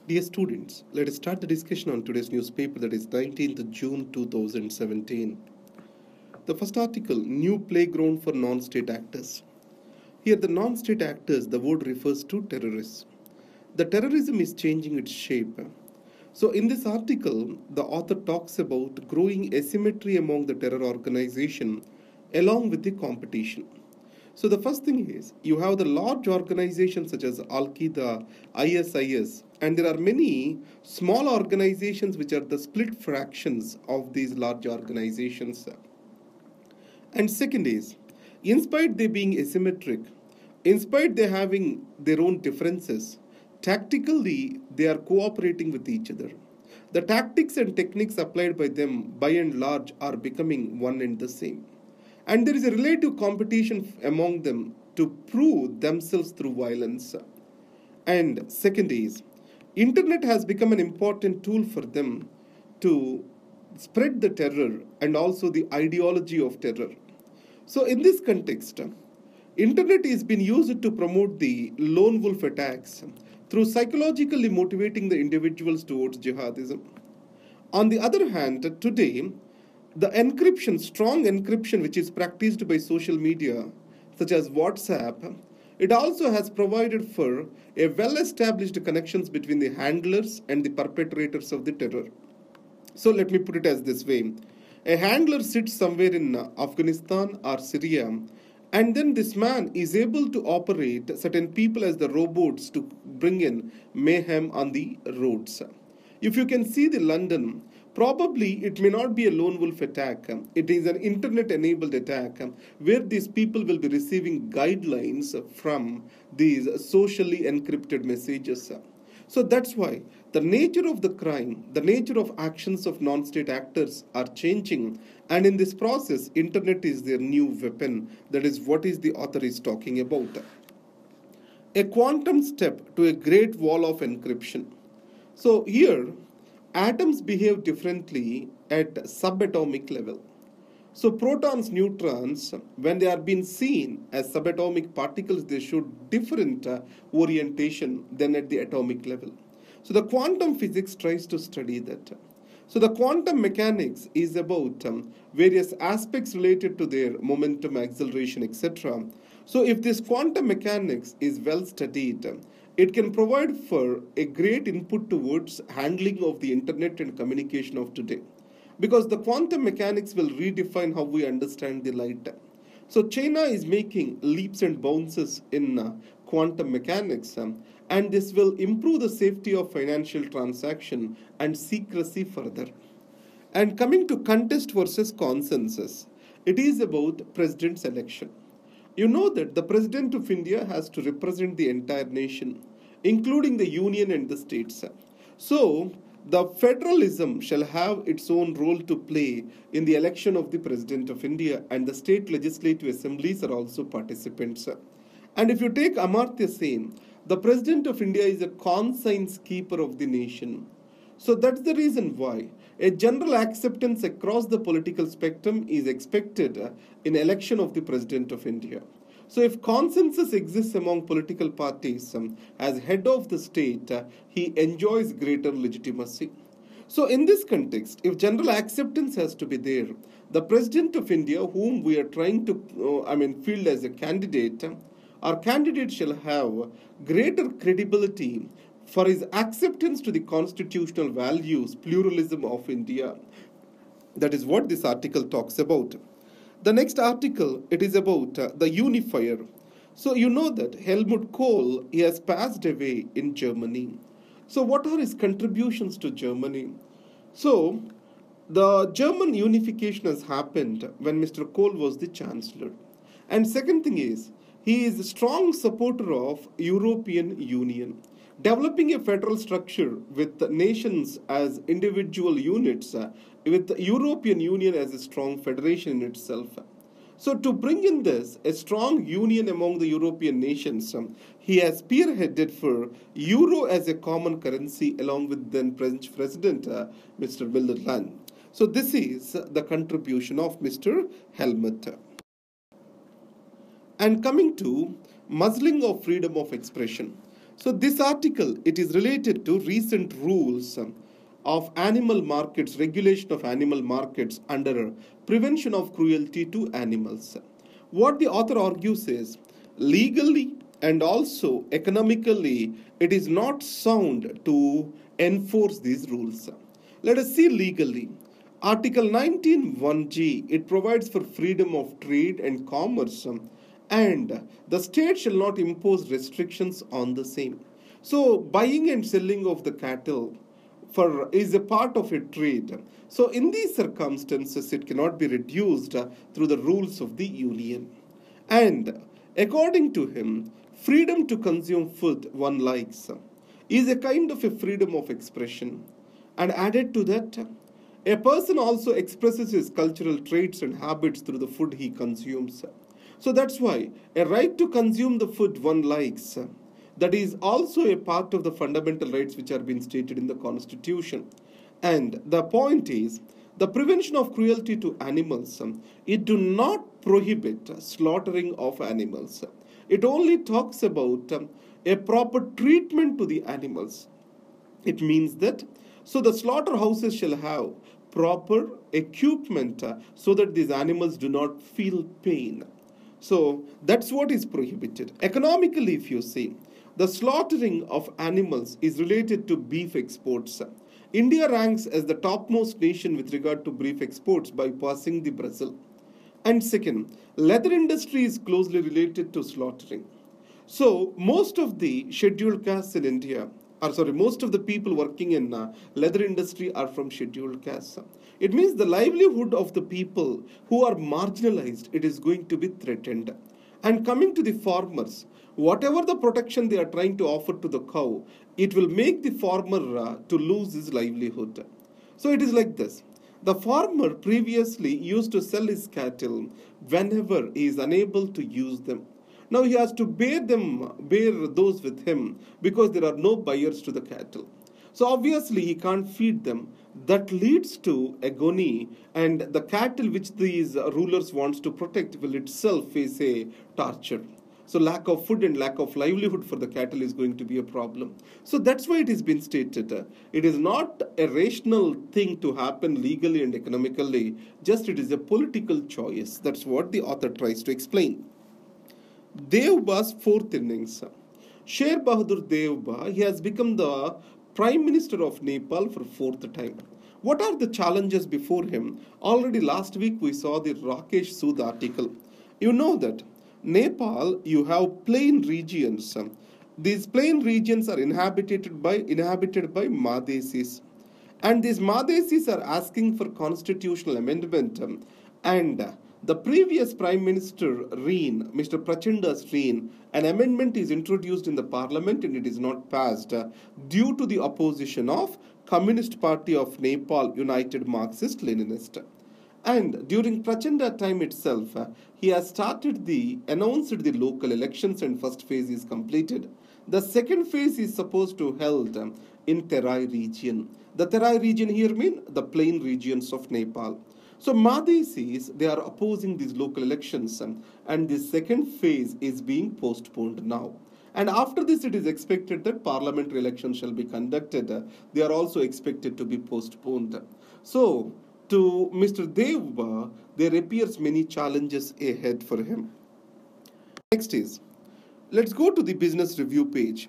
Dear students, let us start the discussion on today's newspaper, that is 19th June 2017. The first article, New Playground for Non-State Actors. Here the non-state actors, the word refers to terrorists. The terrorism is changing its shape. So in this article, the author talks about growing asymmetry among the terror organization along with the competition. So the first thing is, you have the large organizations such as Al-Qaeda, ISIS, and there are many small organizations which are the split fractions of these large organizations. And second is, in spite they being asymmetric, in spite they having their own differences, tactically they are cooperating with each other. The tactics and techniques applied by them by and large are becoming one and the same. And there is a relative competition among them to prove themselves through violence. And second is, internet has become an important tool for them to spread the terror and also the ideology of terror. So in this context, internet is being used to promote the lone wolf attacks through psychologically motivating the individuals towards jihadism. On the other hand, today, the encryption, strong encryption which is practiced by social media such as WhatsApp, it also has provided for a well-established connections between the handlers and the perpetrators of the terror. So let me put it as this way. A handler sits somewhere in Afghanistan or Syria, and then this man is able to operate certain people as the robots to bring in mayhem on the roads. If you can see the London, probably it may not be a lone wolf attack. It is an internet-enabled attack where these people will be receiving guidelines from these socially encrypted messages. So that's why the nature of the crime, the nature of actions of non-state actors are changing, and in this process, internet is their new weapon. That is what is the author is talking about. A quantum step to a great wall of encryption. So here, atoms behave differently at subatomic level. So protons, neutrons, when they are being seen as subatomic particles, they show different orientation than at the atomic level. So the quantum physics tries to study that. So the quantum mechanics is about various aspects related to their momentum, acceleration, etc. So if this quantum mechanics is well studied, it can provide for a great input towards handling of the internet and communication of today. Because the quantum mechanics will redefine how we understand the light. So China is making leaps and bounces in quantum mechanics, and this will improve the safety of financial transaction and secrecy further. And coming to contest versus consensus, it is about president's election. You know that the President of India has to represent the entire nation, including the union and the states. So the federalism shall have its own role to play in the election of the President of India, and the state legislative assemblies are also participants. And if you take Amartya Sen, the President of India is a conscience keeper of the nation. So that's the reason why a general acceptance across the political spectrum is expected in election of the President of India. So if consensus exists among political parties, as head of the state, he enjoys greater legitimacy. So in this context, if general acceptance has to be there, the President of India, whom we are trying to field as a candidate, our candidate shall have greater credibility for his acceptance to the constitutional values, pluralism of India. That is what this article talks about. The next article, it is about the unifier. So you know that Helmut Kohl, he has passed away in Germany. So what are his contributions to Germany? So the German unification has happened when Mr. Kohl was the chancellor. And second thing is, he is a strong supporter of European Union. Developing a federal structure with nations as individual units, with the European Union as a strong federation in itself. So to bring in this, a strong union among the European nations, he has spearheaded for Euro as a common currency along with then French President, Mr. Mitterrand. So this is the contribution of Mr. Helmut. And coming to muzzling of freedom of expression. So this article, it is related to recent rules of animal markets, regulation of animal markets under prevention of cruelty to animals. What the author argues is legally and also economically, it is not sound to enforce these rules. Let us see legally. Article 19(1)(g), it provides for freedom of trade and commerce, and the state shall not impose restrictions on the same. So buying and selling of the cattle is a part of a trade. So in these circumstances, it cannot be reduced through the rules of the union. And according to him, freedom to consume food one likes is a kind of a freedom of expression. And added to that, a person also expresses his cultural traits and habits through the food he consumes. So that's why a right to consume the food one likes, that is also a part of the fundamental rights which are being stated in the Constitution. And the point is, the prevention of cruelty to animals, it do not prohibit slaughtering of animals. It only talks about a proper treatment to the animals. It means that, so the slaughterhouses shall have proper equipment so that these animals do not feel pain. So that's what is prohibited. Economically, if you see, the slaughtering of animals is related to beef exports. India ranks as the topmost nation with regard to beef exports by passing the Brazil. And second, leather industry is closely related to slaughtering. So most of the scheduled castes in India, most of the people working in leather industry are from scheduled castes. It means the livelihood of the people who are marginalized, it is going to be threatened. And coming to the farmers, whatever the protection they are trying to offer to the cow, it will make the farmer to lose his livelihood. So it is like this. The farmer previously used to sell his cattle whenever he is unable to use them. Now he has to bear those with him because there are no buyers to the cattle. So obviously he can't feed them. That leads to agony, and the cattle which these rulers wants to protect will itself face a torture. So lack of food and lack of livelihood for the cattle is going to be a problem. So that's why it has been stated. It is not a rational thing to happen legally and economically. Just it is a political choice. That's what the author tries to explain. Devba's fourth innings. Sher Bahadur Devba, he has become the Prime Minister of Nepal for fourth time. What are the challenges before him? Already last week we saw the Rakesh Sood article. You know that Nepal, you have plain regions. These plain regions are inhabited by Madhesis. And these Madhesis are asking for constitutional amendment. And the previous Prime Minister reign, Mr. Prachanda's reign, an amendment is introduced in the parliament and it is not passed due to the opposition of Communist Party of Nepal, United Marxist-Leninist. And during Prachanda time itself, he has announced the local elections, and first phase is completed. The second phase is supposed to held in Terai region. The Terai region here means the plain regions of Nepal. So Madhesis, they are opposing these local elections, and the second phase is being postponed now. And after this, it is expected that parliamentary elections shall be conducted. They are also expected to be postponed. So to Mr. Devba, there appears many challenges ahead for him. Next is, let's go to the business review page.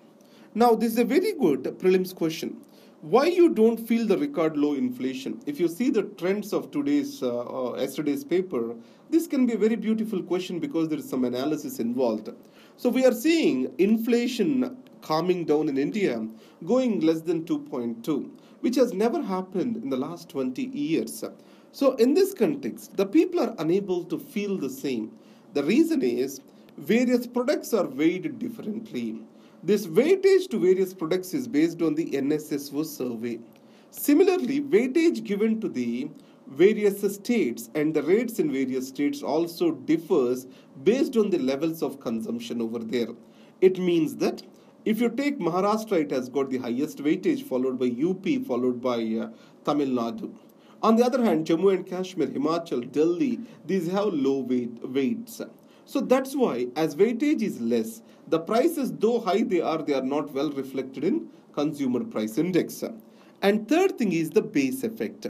Now, this is a very good prelims question. Why you don't feel the record low inflation? If you see the trends of yesterday's paper, this can be a very beautiful question because there is some analysis involved. So we are seeing inflation calming down in India, going less than 2.2, which has never happened in the last 20 years. So in this context, the people are unable to feel the same. The reason is various products are weighed differently. This weightage to various products is based on the NSSO survey. Similarly, weightage given to the various states and the rates in various states also differs based on the levels of consumption over there. It means that if you take Maharashtra, it has got the highest weightage, followed by UP, followed by Tamil Nadu. On the other hand, Jammu and Kashmir, Himachal, Delhi, these have low weights. So that's why, as weightage is less, the prices, though high they are not well reflected in consumer price index. And third thing is the base effect.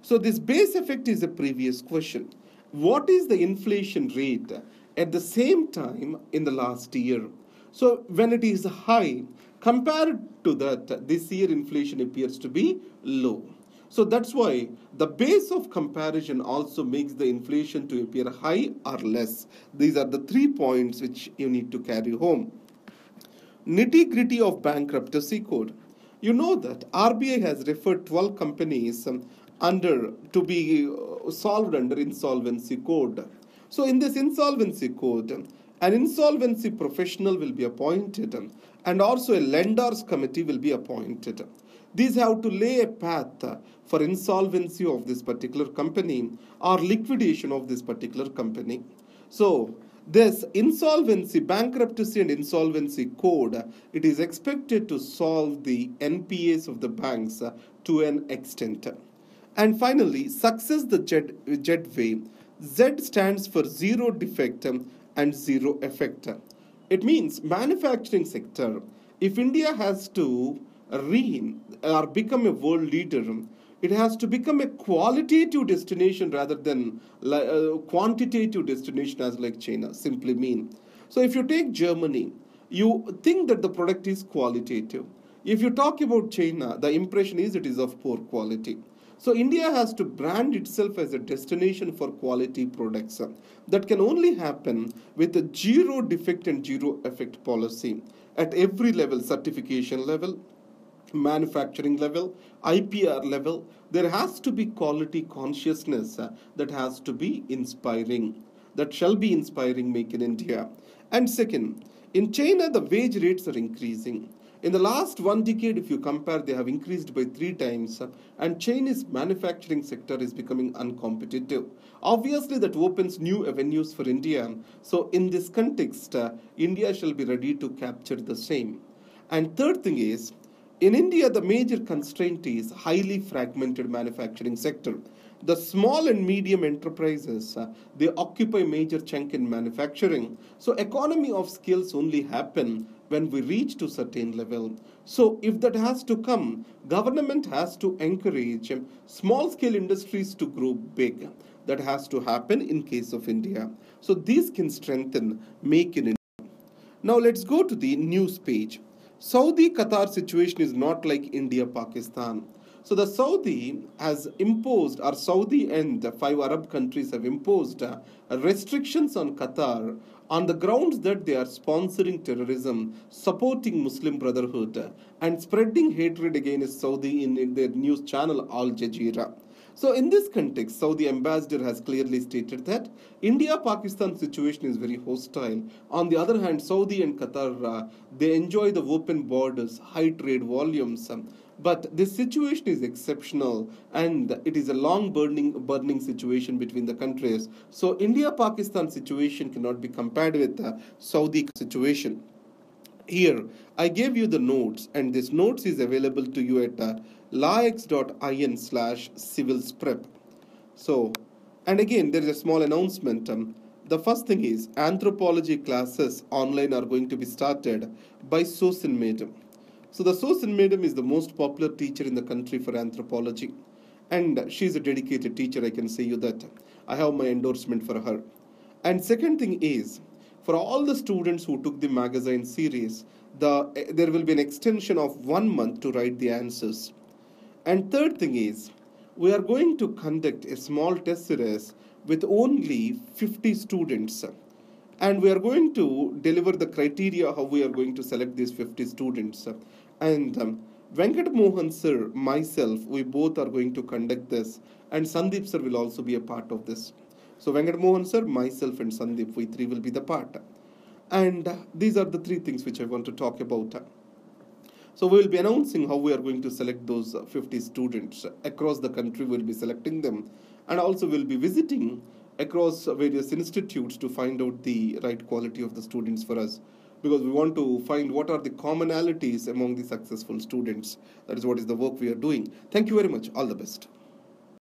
So this base effect is a previous question. What is the inflation rate at the same time in the last year? So when it is high, compared to that, this year inflation appears to be low. So that's why the base of comparison also makes the inflation to appear high or less. These are the 3 points which you need to carry home. Nitty-gritty of bankruptcy code. You know that RBI has referred 12 companies under to be solved under insolvency code. So in this insolvency code, an insolvency professional will be appointed and also a lenders committee will be appointed. These have to lay a path for insolvency of this particular company or liquidation of this particular company. So this insolvency, bankruptcy and insolvency code, it is expected to solve the NPAs of the banks to an extent. And finally, success the jet way. Z stands for zero defect and zero effect. It means manufacturing sector. If India has to or become a world leader, it has to become a qualitative destination rather than quantitative destination as like China simply mean. So if you take Germany, you think that the product is qualitative. If you talk about China, the impression is it is of poor quality. So India has to brand itself as a destination for quality products. That can only happen with a zero defect and zero effect policy at every level, certification level, manufacturing level, IPR level. There has to be quality consciousness that has to be inspiring. That shall be inspiring Make in India. And second, in China, the wage rates are increasing. In the last 1 decade, if you compare, they have increased by 3 times, and Chinese manufacturing sector is becoming uncompetitive. Obviously, that opens new avenues for India. So, in this context, India shall be ready to capture the same. And third thing is, in India, the major constraint is highly fragmented manufacturing sector. The small and medium enterprises, they occupy major chunk in manufacturing. So economy of skills only happen when we reach to certain level. So if that has to come, government has to encourage small scale industries to grow big. That has to happen in case of India. So these can strengthen Make in India. Now let's go to the news page. Saudi-Qatar situation is not like India-Pakistan. So the Saudi has imposed, or Saudi and the 5 Arab countries have imposed restrictions on Qatar on the grounds that they are sponsoring terrorism, supporting Muslim Brotherhood, and spreading hatred against Saudi in their news channel Al Jazeera. So in this context, Saudi ambassador has clearly stated that India-Pakistan situation is very hostile. On the other hand, Saudi and Qatar, they enjoy the open borders, high trade volumes. But this situation is exceptional and it is a long burning situation between the countries. So India-Pakistan situation cannot be compared with the Saudi situation. Here, I gave you the notes and this notes is available to you at lax.in/civils-prep. So, and again, there is a small announcement. The first thing is anthropology classes online are going to be started by Sosin Madam. So the Sosin Madam is the most popular teacher in the country for anthropology. And she is a dedicated teacher, I can say you that. I have my endorsement for her. And second thing is, for all the students who took the magazine series, there will be an extension of 1 month to write the answers. And third thing is, we are going to conduct a small test series with only 50 students. And we are going to deliver the criteria how we are going to select these 50 students. And Venkat Mohan sir, myself, we both are going to conduct this. And Sandeep sir will also be a part of this. So Venkat Mohan sir, myself and Sandeep, we 3 will be the part. And these are the 3 things which I want to talk about. So we will be announcing how we are going to select those 50 students. Across the country we will be selecting them. And also we will be visiting across various institutes to find out the right quality of the students for us. Because we want to find what are the commonalities among the successful students. That is what is the work we are doing. Thank you very much. All the best.